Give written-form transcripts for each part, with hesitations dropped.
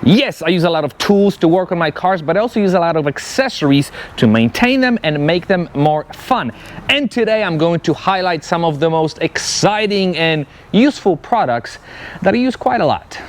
Yes, I use a lot of tools to work on my cars, but I also use a lot of accessories to maintain them and make them more fun. And today I'm going to highlight some of the most exciting and useful products that I use quite a lot.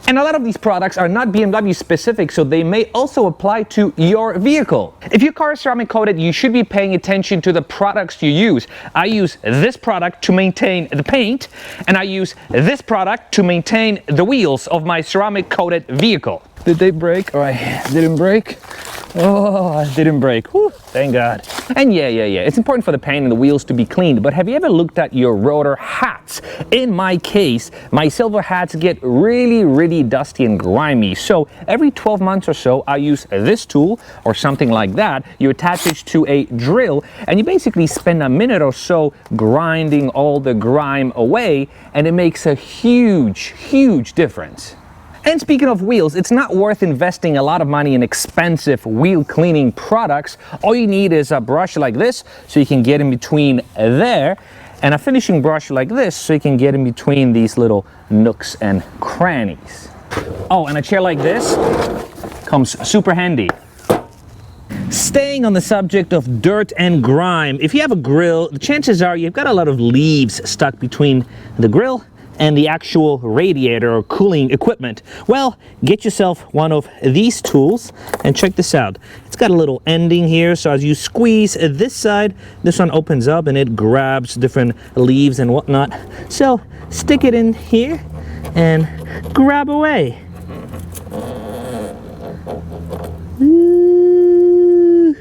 And a lot of these products are not BMW specific, so they may also apply to your vehicle. If your car is ceramic coated, you should be paying attention to the products you use. I use this product to maintain the paint, and I use this product to maintain the wheels of my ceramic coated vehicle. Did they break? All right, didn't break. Oh, it didn't break. Whew, thank God. And yeah, it's important for the paint and the wheels to be cleaned, but have you ever looked at your rotor hats? In my case, my silver hats get really dusty and grimy. So every 12 months or so, I use this tool or something like that. You attach it to a drill and you basically spend a minute or so grinding all the grime away, and it makes a huge difference. And speaking of wheels, it's not worth investing a lot of money in expensive wheel cleaning products. All you need is a brush like this, so you can get in between there, and a finishing brush like this, so you can get in between these little nooks and crannies. Oh, and a chair like this comes super handy. Staying on the subject of dirt and grime, if you have a grill, the chances are you've got a lot of leaves stuck between the grill and the actual radiator or cooling equipment. Well, get yourself one of these tools and check this out. It's got a little ending here, so as you squeeze this side, this one opens up and it grabs different leaves and whatnot. So stick it in here and grab away. Ooh.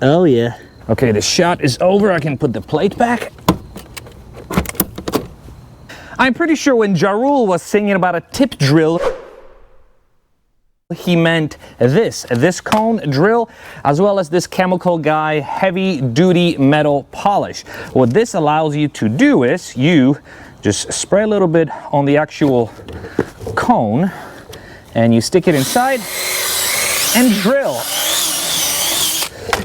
Oh yeah. Okay, the shot is over. I can put the plate back. I'm pretty sure when Ja Rule was singing about a tip drill, he meant this cone drill, as well as this chemical guy heavy duty metal polish. What this allows you to do is you just spray a little bit on the actual cone and you stick it inside and drill.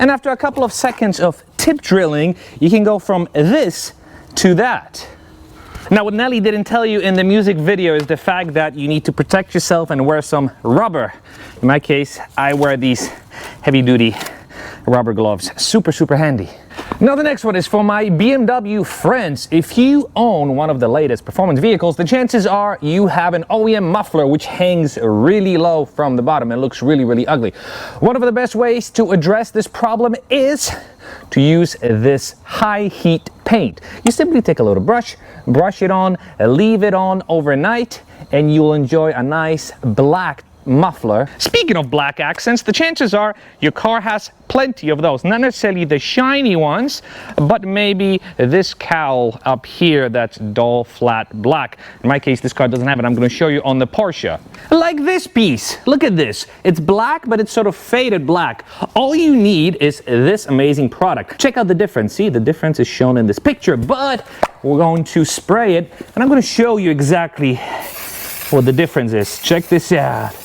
And after a couple of seconds of tip drilling, you can go from this to that. Now, what Nelly didn't tell you in the music video is the fact that you need to protect yourself and wear some rubber. In my case, I wear these heavy-duty rubber gloves. Super handy. Now, the next one is for my BMW friends. If you own one of the latest performance vehicles, the chances are you have an OEM muffler which hangs really low from the bottom and looks really ugly. One of the best ways to address this problem is to use this high heat paint. You simply take a little brush it on, leave it on overnight, and you'll enjoy a nice black muffler. Speaking of black accents, the chances are your car has plenty of those. Not necessarily the shiny ones, but maybe this cowl up here that's dull, flat black. In my case, this car doesn't have it. I'm going to show you on the Porsche. Like this piece. Look at this. It's black, but it's sort of faded black. All you need is this amazing product. Check out the difference. See, the difference is shown in this picture, but we're going to spray it, and I'm going to show you exactly what the difference is. Check this out.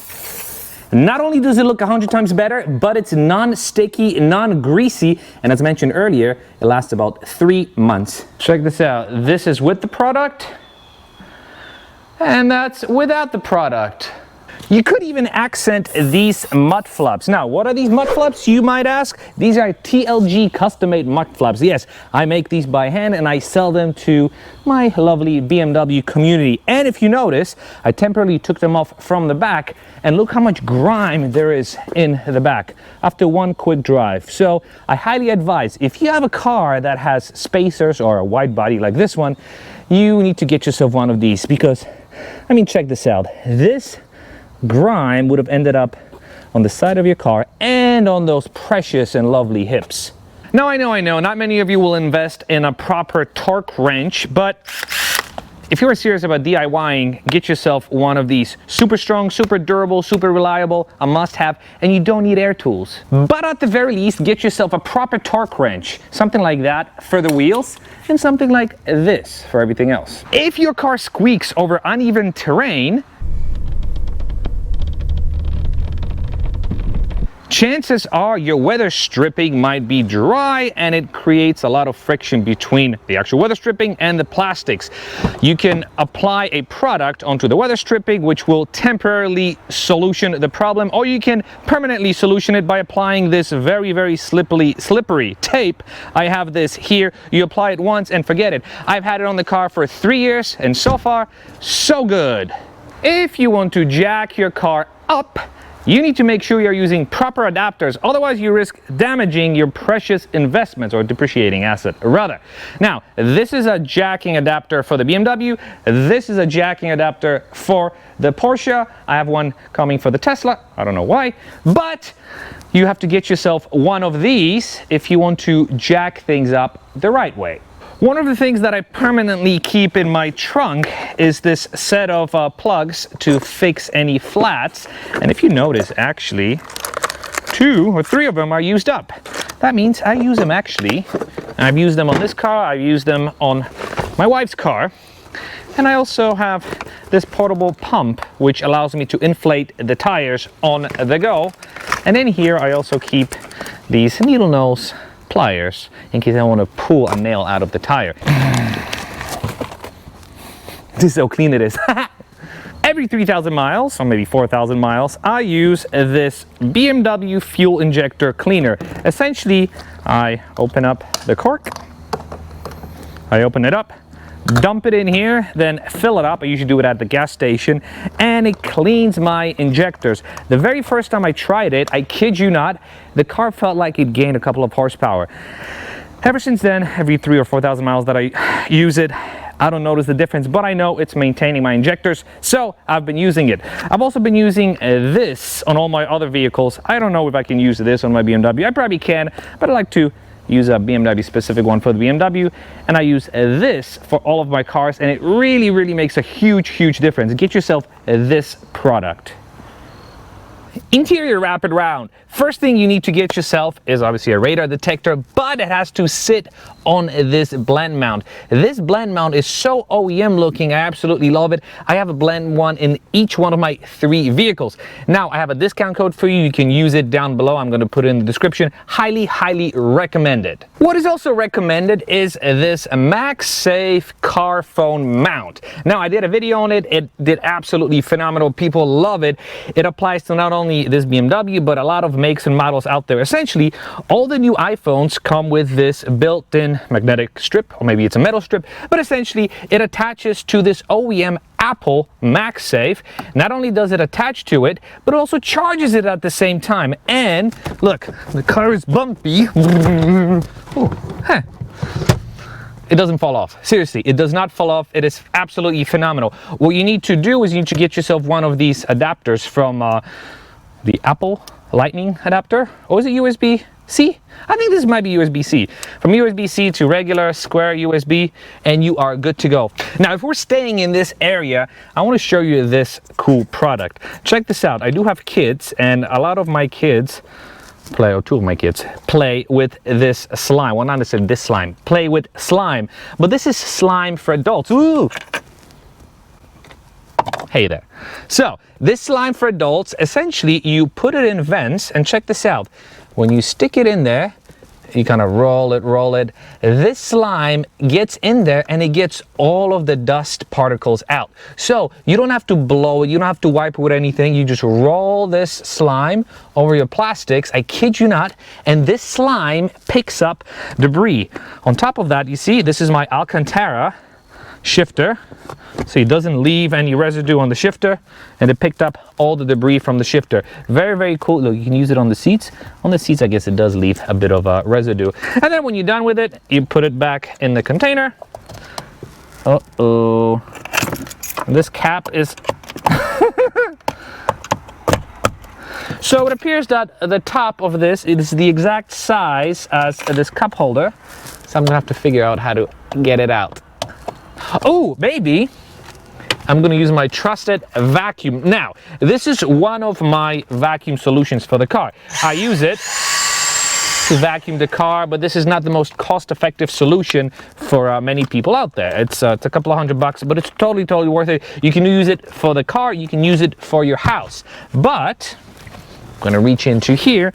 Not only does it look 100 times better, but it's non-sticky, non-greasy, and as mentioned earlier, it lasts about 3 months. Check this out. This is with the product, and that's without the product. You could even accent these mud flaps. Now, what are these mud flaps, you might ask? These are TLG custom-made mud flaps. Yes, I make these by hand and I sell them to my lovely BMW community. And if you notice, I temporarily took them off from the back, and look how much grime there is in the back after one quick drive. So I highly advise, if you have a car that has spacers or a wide body like this one, you need to get yourself one of these, because, I mean, check this out. This grime would have ended up on the side of your car and on those precious and lovely hips. Now, I know, not many of you will invest in a proper torque wrench, but if you're serious about DIYing, get yourself one of these. Super strong, super durable, super reliable, a must-have, and you don't need air tools. But at the very least, get yourself a proper torque wrench. Something like that for the wheels, and something like this for everything else. If your car squeaks over uneven terrain, chances are your weather stripping might be dry and it creates a lot of friction between the actual weather stripping and the plastics. You can apply a product onto the weather stripping which will temporarily solution the problem, or you can permanently solution it by applying this very slippery tape. I have this here. You apply it once and forget it. I've had it on the car for 3 years and so far so good. If you want to jack your car up, you need to make sure you're using proper adapters, otherwise you risk damaging your precious investments, or depreciating asset rather. Now, this is a jacking adapter for the BMW, this is a jacking adapter for the Porsche. I have one coming for the Tesla, I don't know why, but you have to get yourself one of these if you want to jack things up the right way. One of the things that I permanently keep in my trunk is this set of plugs to fix any flats. And if you notice, actually, 2 or 3 of them are used up. That means I use them actually. I've used them on this car, I've used them on my wife's car. And I also have this portable pump which allows me to inflate the tires on the go. And in here I also keep these needle nose pliers in case I want to pull a nail out of the tire. This is how clean it is. Every 3,000 miles, or maybe 4,000 miles, I use this BMW fuel injector cleaner. Essentially, I open up the cork, I open it up, dump it in here, then fill it up. I usually do it at the gas station, and it cleans my injectors. The very first time I tried it, I kid you not, the car felt like it gained a couple of horsepower. Ever since then, every 3,000 or 4,000 miles that I use it, I don't notice the difference, but I know it's maintaining my injectors, so I've been using it. I've also been using this on all my other vehicles. I don't know if I can use this on my BMW. I probably can, but I like to use a BMW specific one for the BMW, and I use this for all of my cars, and it really makes a huge difference. Get yourself this product. Interior wrap it round. First thing you need to get yourself is obviously a radar detector, but it has to sit on this blend mount. This blend mount is so OEM looking, I absolutely love it. I have a blend one in each one of my 3 vehicles. Now I have a discount code for you. You can use it down below. I'm going to put it in the description. Highly recommended. What is also recommended is this Magsafe car phone mount. Now I did a video on it. It did absolutely phenomenal. People love it. It applies to not only this BMW, but a lot of makes and models out there. Essentially, all the new iPhones come with this built-in magnetic strip, or maybe it's a metal strip, but essentially it attaches to this OEM Apple Magsafe. Not only does it attach to it, but it also charges it at the same time. And look, the car is bumpy. It doesn't fall off. Seriously, it does not fall off. It is absolutely phenomenal. What you need to do is you need to get yourself one of these adapters from the Apple Lightning adapter, or is it USB-C? I think this might be USB-C. From USB-C to regular square USB, and you are good to go. Now, if we're staying in this area, I want to show you this cool product. Check this out. I do have kids, and a lot of my kids play, or 2 of my kids play with this slime. Well, not necessarily this slime. Play with slime, but this is slime for adults. Ooh! Hey there. So this slime for adults, essentially you put it in vents, and check this out. When you stick it in there, you kind of roll it. This slime gets in there and it gets all of the dust particles out. So you don't have to blow it, you don't have to wipe it with anything. You just roll this slime over your plastics, I kid you not, and this slime picks up debris. On top of that, you see, this is my Alcantara shifter, so it doesn't leave any residue on the shifter, and it picked up all the debris from the shifter. Very cool. Look, you can use it on the seats. On the seats, I guess it does leave a bit of residue. And then when you're done with it, you put it back in the container. Uh-oh. This cap is so it appears that the top of this is the exact size as this cup holder, so I'm gonna have to figure out how to get it out. Oh, maybe I'm going to use my trusted vacuum. Now, this is one of my vacuum solutions for the car. I use it to vacuum the car, but this is not the most cost-effective solution for many people out there. It's a couple of $100, but it's totally worth it. You can use it for the car, you can use it for your house. But gonna reach into here.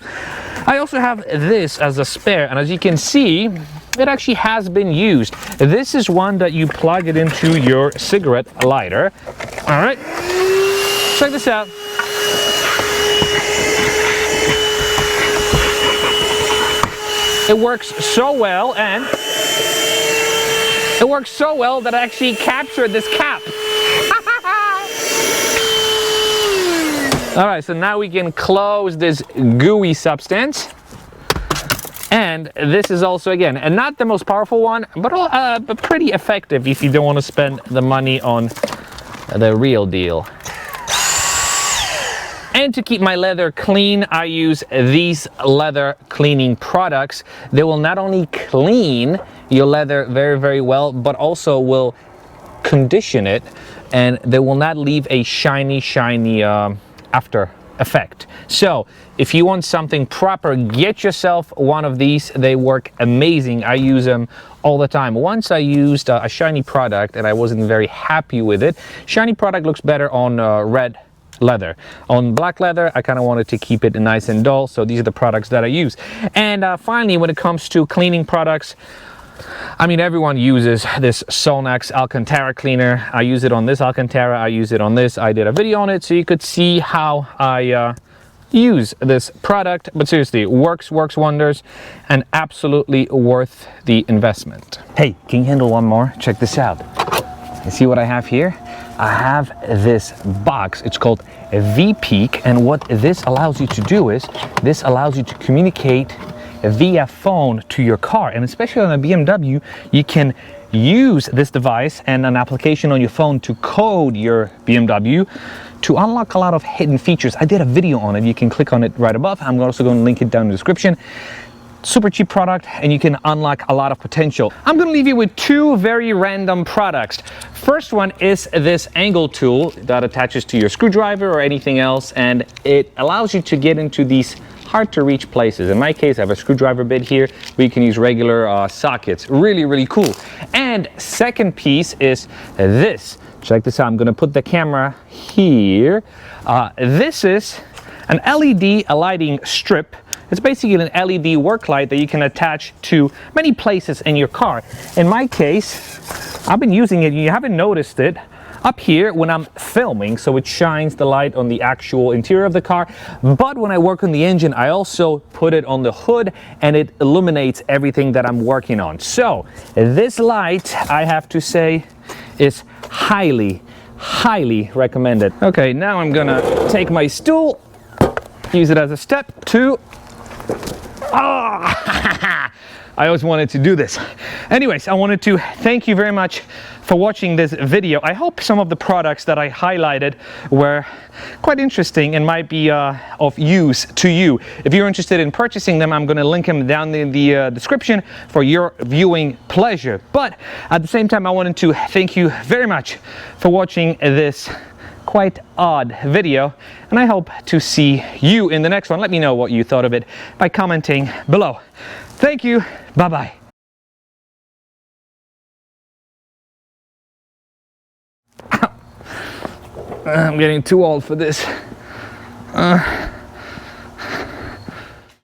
I also have this as a spare, and as you can see, it actually has been used. This is one that you plug it into your cigarette lighter. All right, check this out. It works so well, and it works so well that I actually captured this cap. All right, so now we can close this gooey substance. And this is also, again, and not the most powerful one, but pretty effective if you don't want to spend the money on the real deal. And to keep my leather clean, I use these leather cleaning products. They will not only clean your leather very, very well, but also will condition it, and they will not leave a shiny after effect. So if you want something proper, get yourself one of these. They work amazing. I use them all the time. Once I used a shiny product and I wasn't very happy with it. Shiny product looks better on red leather. On black leather, I kind of wanted to keep it nice and dull, so these are the products that I use. And finally, when it comes to cleaning products, I mean, everyone uses this Solnax Alcantara cleaner. I use it on this Alcantara, I use it on this. I did a video on it so you could see how I use this product, but seriously, it works wonders and absolutely worth the investment. Hey, can you handle one more? Check this out. You see what I have here? I have this box. It's called a V-Peak, and what this allows you to do is this allows you to communicate via phone to your car, and especially on a BMW, you can use this device and an application on your phone to code your BMW to unlock a lot of hidden features. I did a video on it. You can click on it right above. I'm also going to link it down in the description. Super cheap product, and you can unlock a lot of potential. I'm going to leave you with two very random products. First one is this angle tool that attaches to your screwdriver or anything else, and it allows you to get into these hard to reach places. In my case, I have a screwdriver bit here where you can use regular sockets. Really, really cool. And second piece is this. Check this out. I'm going to put the camera here. This is an LED lighting strip. It's basically an LED work light that you can attach to many places in your car. In my case, I've been using it, you haven't noticed it, up here when I'm filming, so it shines the light on the actual interior of the car. But when I work on the engine, I also put it on the hood, and it illuminates everything that I'm working on. So this light, I have to say, is highly recommended. Okay, now I'm gonna take my stool, use it as a step to... Oh, I always wanted to do this. Anyways, I wanted to thank you very much for watching this video. I hope some of the products that I highlighted were quite interesting and might be of use to you. If you're interested in purchasing them, I'm going to link them down in the description for your viewing pleasure. But at the same time, I wanted to thank you very much for watching this quite odd video, and I hope to see you in the next one. Let me know what you thought of it by commenting below. Thank you. Bye-bye. I'm getting too old for this.